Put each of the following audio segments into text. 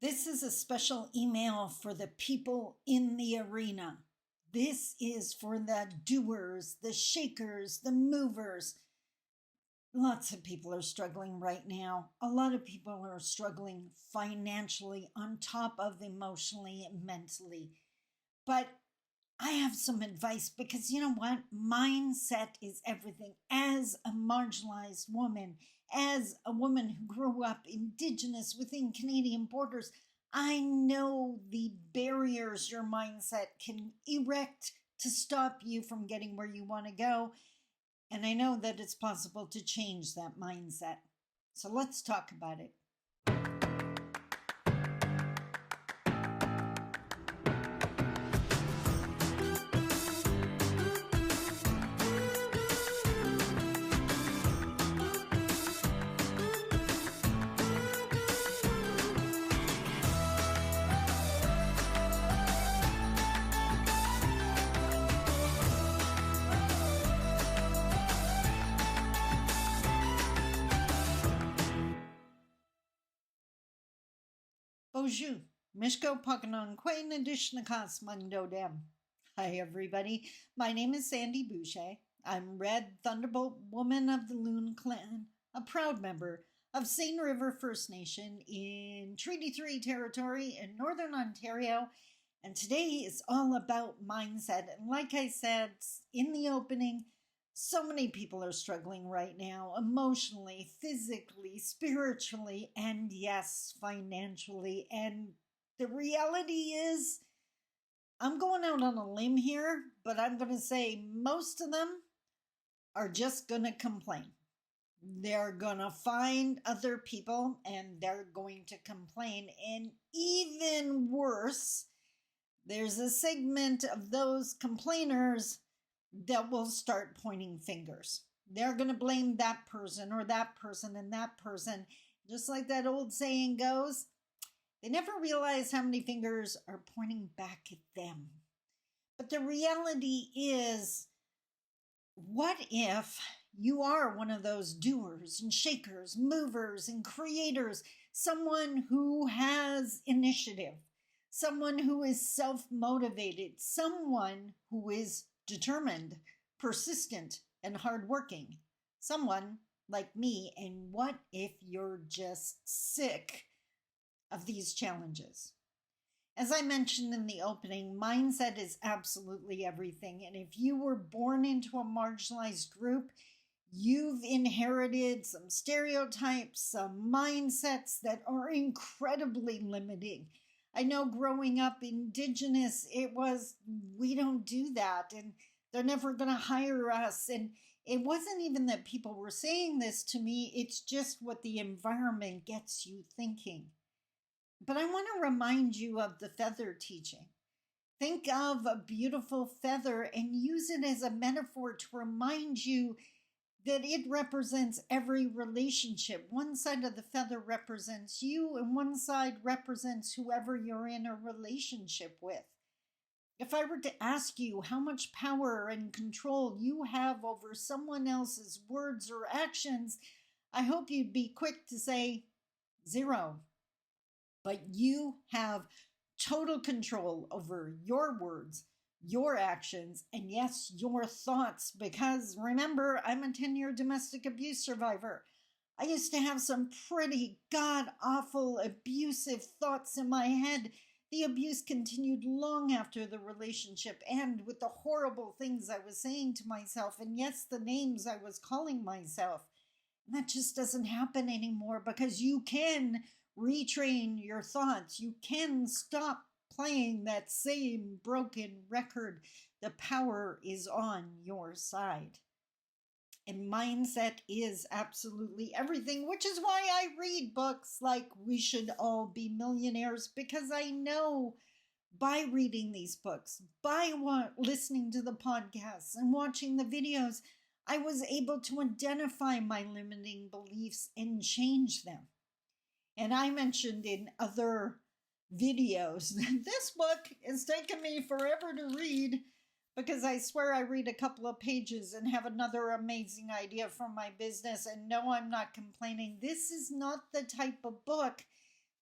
This is a special email for the people in the arena. This is for the doers, the shakers, the movers. Lots of people are struggling right now. A lot of people are struggling financially on top of emotionally and mentally. But I have some advice because you know what? Mindset is everything. As a marginalized woman, as a woman who grew up Indigenous within Canadian borders, I know the barriers your mindset can erect to stop you from getting where you want to go. And I know that it's possible to change that mindset. So let's talk about it. Bonjour, Mishko Pakanon Quain Adishnakas Mangdodem. Hi everybody, my name is Sandy Boucher. I'm Red Thunderbolt Woman of the Loon Clan, a proud member of Seine River First Nation in Treaty 3 territory in Northern Ontario. And today is all about mindset. And like I said in the opening, so many people are struggling right now, emotionally, physically, spiritually, and yes, financially. And the reality is, I'm going out on a limb here, but I'm going to say most of them are just going to complain. They're going to find other people and they're going to complain. And even worse, there's a segment of those complainers that will start pointing fingers. They're going to blame that person or that person and that person. Just like that old saying goes, they never realize how many fingers are pointing back at them. But the reality is, what if you are one of those doers and shakers, movers and creators, someone who has initiative, someone who is self-motivated, someone who is determined, persistent, and hardworking. Someone like me. And what if you're just sick of these challenges? As I mentioned in the opening, mindset is absolutely everything. And if you were born into a marginalized group, you've inherited some stereotypes, some mindsets that are incredibly limiting. I know growing up Indigenous, it was, we don't do that, and they're never going to hire us. And it wasn't even that people were saying this to me, it's just what the environment gets you thinking. But I want to remind you of the feather teaching. Think of a beautiful feather and use it as a metaphor to remind you that it represents every relationship. One side of the feather represents you, and one side represents whoever you're in a relationship with. If I were to ask you how much power and control you have over someone else's words or actions, I hope you'd be quick to say 0. But you have total control over your words, your actions, and yes, your thoughts. Because remember, I'm a 10-year domestic abuse survivor. I used to have some pretty god-awful abusive thoughts in my head. The abuse continued long after the relationship ended with the horrible things I was saying to myself, and yes, the names I was calling myself. And that just doesn't happen anymore because you can retrain your thoughts. You can stop playing that same broken record. The power is on your side. And mindset is absolutely everything, which is why I read books like We Should All Be Millionaires, because I know by reading these books, by listening to the podcasts and watching the videos, I was able to identify my limiting beliefs and change them. And I mentioned in other videos that this book has taken me forever to read because I swear I read a couple of pages and have another amazing idea for my business. And no, I'm not complaining. This is not the type of book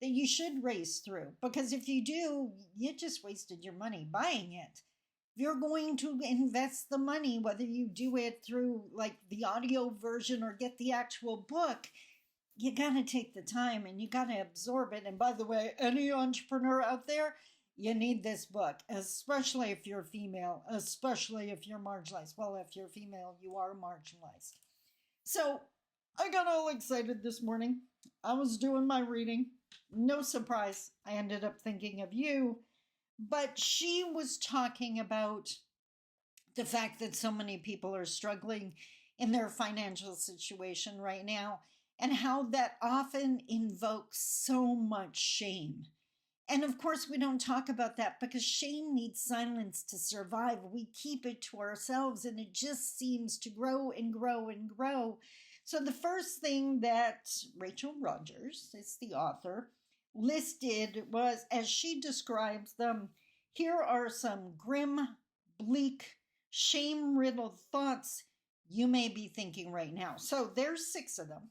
that you should race through, because if you do, you just wasted your money buying it. If you're going to invest the money, whether you do it through like the audio version or get the actual book, you got to take the time and you got to absorb it. And by the way, any entrepreneur out there, you need this book, especially if you're female, especially if you're marginalized. Well, if you're female, you are marginalized. So I got all excited this morning. I was doing my reading. No surprise, I ended up thinking of you. But she was talking about the fact that so many people are struggling in their financial situation right now, and how that often invokes so much shame. And of course, we don't talk about that because shame needs silence to survive. We keep it to ourselves and it just seems to grow and grow and grow. So the first thing that Rachel Rogers, is the author, listed was, as she describes them, here are some grim, bleak, shame-riddled thoughts you may be thinking right now. So there's 6 of them.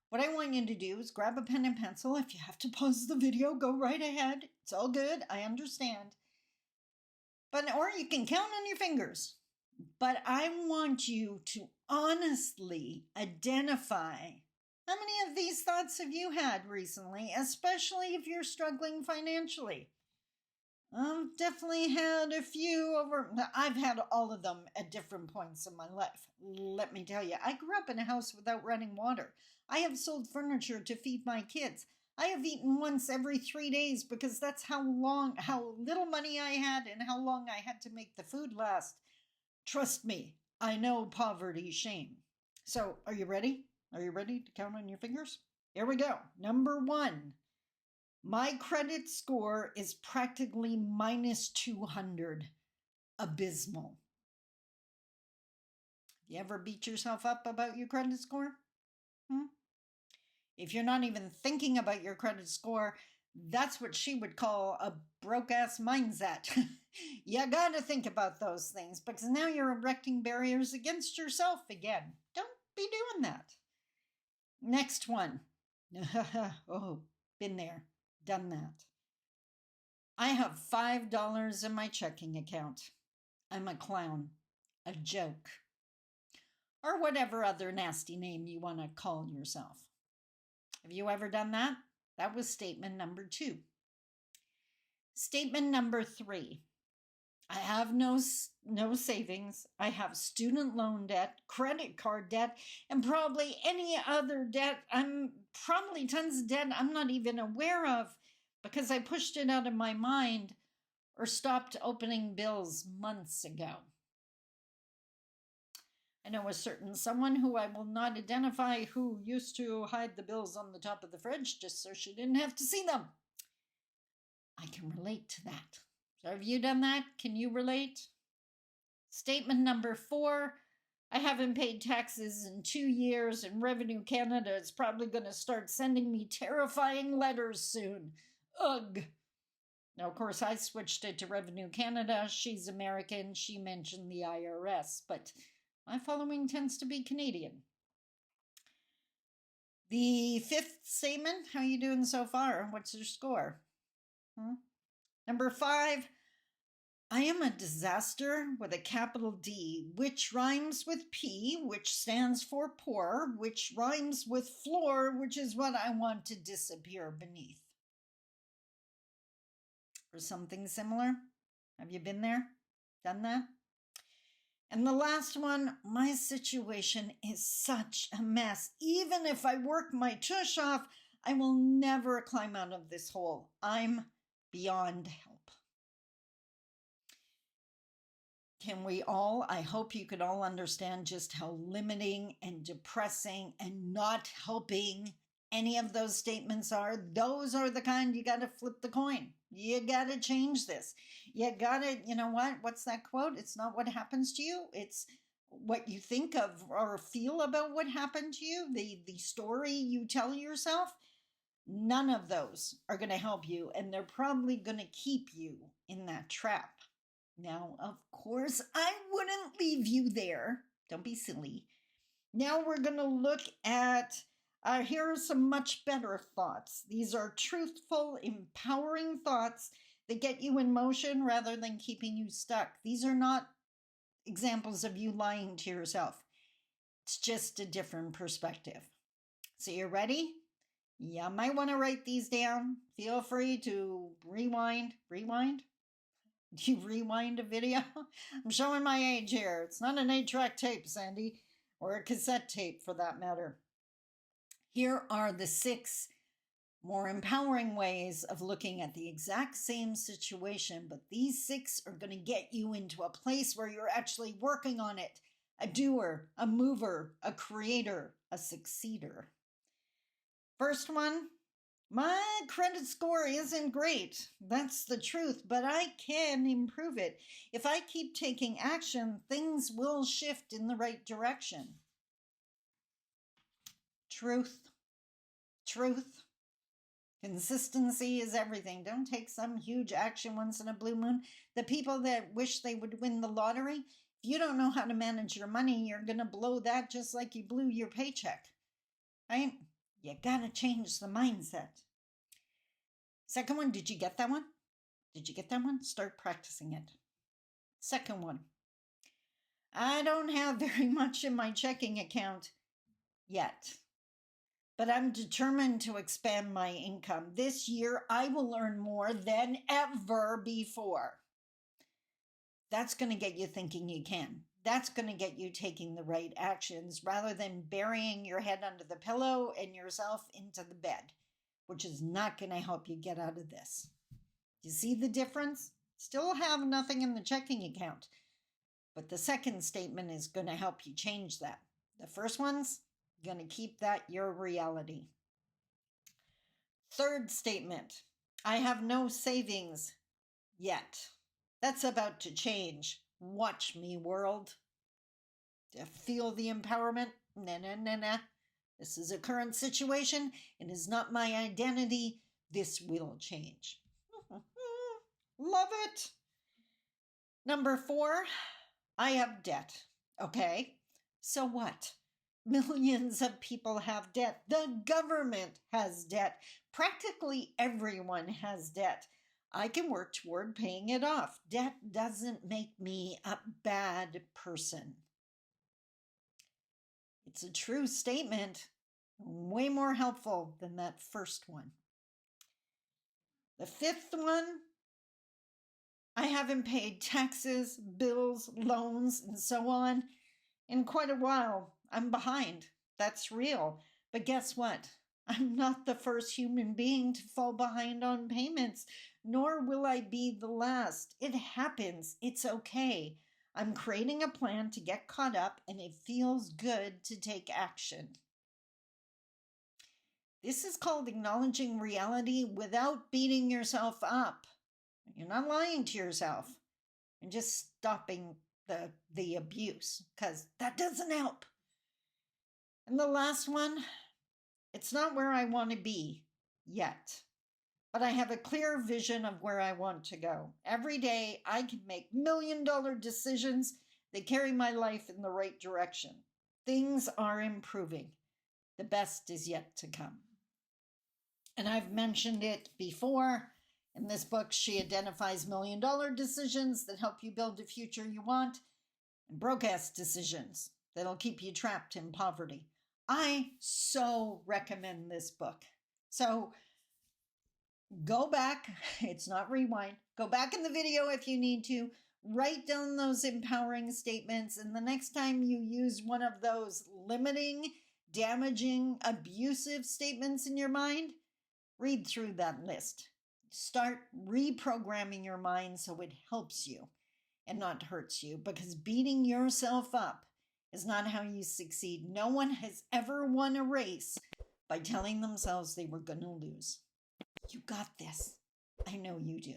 What I want you to do is grab a pen and pencil. If you have to pause the video, go right ahead. It's all good. I understand. Or you can count on your fingers. But I want you to honestly identify how many of these thoughts have you had recently, especially if you're struggling financially. I've definitely had a few I've had all of them at different points in my life. Let me tell you, I grew up in a house without running water. I have sold furniture to feed my kids. I have eaten once every 3 days because that's how little money I had and how long I had to make the food last. Trust me, I know poverty shame. So, are you ready? Are you ready to count on your fingers? Here we go. Number 1. My credit score is practically minus 200. Abysmal. You ever beat yourself up about your credit score? If you're not even thinking about your credit score, that's what she would call a broke-ass mindset. You gotta think about those things because now you're erecting barriers against yourself again. Don't be doing that. Next one. Oh, been there. Done that. I have $5 in my checking account. I'm a clown, a joke, or whatever other nasty name you want to call yourself. Have you ever done that? That was statement number 2. Statement number 3. I have no savings. I have student loan debt, credit card debt, and probably any other debt. I'm probably tons of debt I'm not even aware of because I pushed it out of my mind or stopped opening bills months ago. I know a certain someone who I will not identify who used to hide the bills on the top of the fridge just so she didn't have to see them. I can relate to that. So have you done that? Can you relate? Statement number 4. I haven't paid taxes in 2 years, and Revenue Canada is probably going to start sending me terrifying letters soon. Ugh. Now, of course, I switched it to Revenue Canada. She's American. She mentioned the IRS, but my following tends to be Canadian. The 5th statement, how are you doing so far? What's your score? Number 5, I am a disaster with a capital D, which rhymes with P, which stands for poor, which rhymes with floor, which is what I want to disappear beneath. Or something similar? Have you been there? Done that? And the last one, my situation is such a mess. Even if I work my tush off, I will never climb out of this hole. I'm beyond help. Can we all, I hope you could all understand just how limiting and depressing and not helping any of those statements are. Those are the kind you got to flip the coin. You got to change this. You got to, you know what? What's that quote? It's not what happens to you. It's what you think of or feel about what happened to you. The story you tell yourself. None of those are going to help you, and they're probably going to keep you in that trap. Now, of course, I wouldn't leave you there. Don't be silly. Now we're going to look at Here are some much better thoughts. These are truthful, empowering thoughts that get you in motion rather than keeping you stuck. These are not examples of you lying to yourself. It's just a different perspective. So you're ready? You might want to write these down. Feel free to rewind. Rewind? Do you rewind a video? I'm showing my age here. It's not an 8-track tape, Sandy, or a cassette tape for that matter. Here are the 6 more empowering ways of looking at the exact same situation, but these 6 are going to get you into a place where you're actually working on it. A doer, a mover, a creator, a succeeder. First one, my credit score isn't great. That's the truth, but I can improve it. If I keep taking action, things will shift in the right direction. Truth. Consistency is everything. Don't take some huge action once in a blue moon. The people that wish they would win the lottery, if you don't know how to manage your money, you're going to blow that just like you blew your paycheck. Right? You got to change the mindset. Second one, did you get that one? Did you get that one? Start practicing it. Second one, I don't have very much in my checking account yet, but I'm determined to expand my income. This year, I will earn more than ever before. That's going to get you thinking you can. That's going to get you taking the right actions rather than burying your head under the pillow and yourself into the bed, which is not going to help you get out of this. You see the difference? Still have nothing in the checking account, but the second statement is going to help you change that. The first one's going to keep that your reality. Third statement, I have no savings yet. That's about to change. Watch me, world. To feel the empowerment? Nah. This is a current situation. It is not my identity. This will change. Love it. Number 4, I have debt. Okay, so what? Millions of people have debt. The government has debt. Practically everyone has debt. I can work toward paying it off. Debt doesn't make me a bad person. It's a true statement, way more helpful than that first one. The 5th one, I haven't paid taxes, bills, loans, and so on in quite a while. I'm behind. That's real. But guess what? I'm not the first human being to fall behind on payments, nor will I be the last. It happens. It's okay. I'm creating a plan to get caught up, and it feels good to take action. This is called acknowledging reality without beating yourself up. You're not lying to yourself. And just stopping the abuse, because that doesn't help. And the last one, it's not where I want to be yet, but I have a clear vision of where I want to go. Every day I can make million-dollar decisions that carry my life in the right direction. Things are improving. The best is yet to come. And I've mentioned it before. In this book, she identifies million-dollar decisions that help you build the future you want, and broke-ass decisions that'll keep you trapped in poverty. I so recommend this book. So go back. It's not rewind. Go back in the video if you need to. Write down those empowering statements. And the next time you use one of those limiting, damaging, abusive statements in your mind, read through that list. Start reprogramming your mind so it helps you and not hurts you, because beating yourself up is not how you succeed. No one has ever won a race by telling themselves they were going to lose. You got this. I know you do.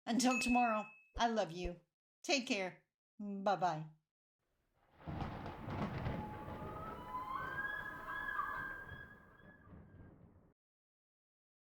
Until tomorrow, I love you. Take care. Bye-bye.